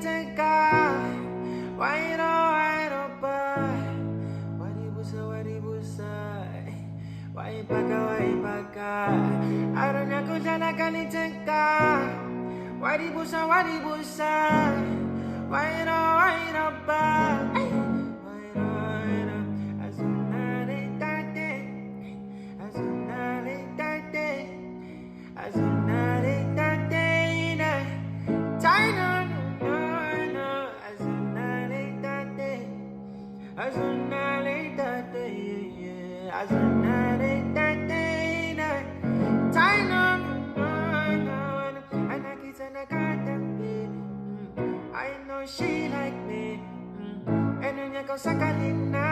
niteka. Wairo ba. Wadibusa. Waipaka. Aronya kudala kaniteka. Wadibusa. Wairo ba. I know she like me, and then you go sakalina.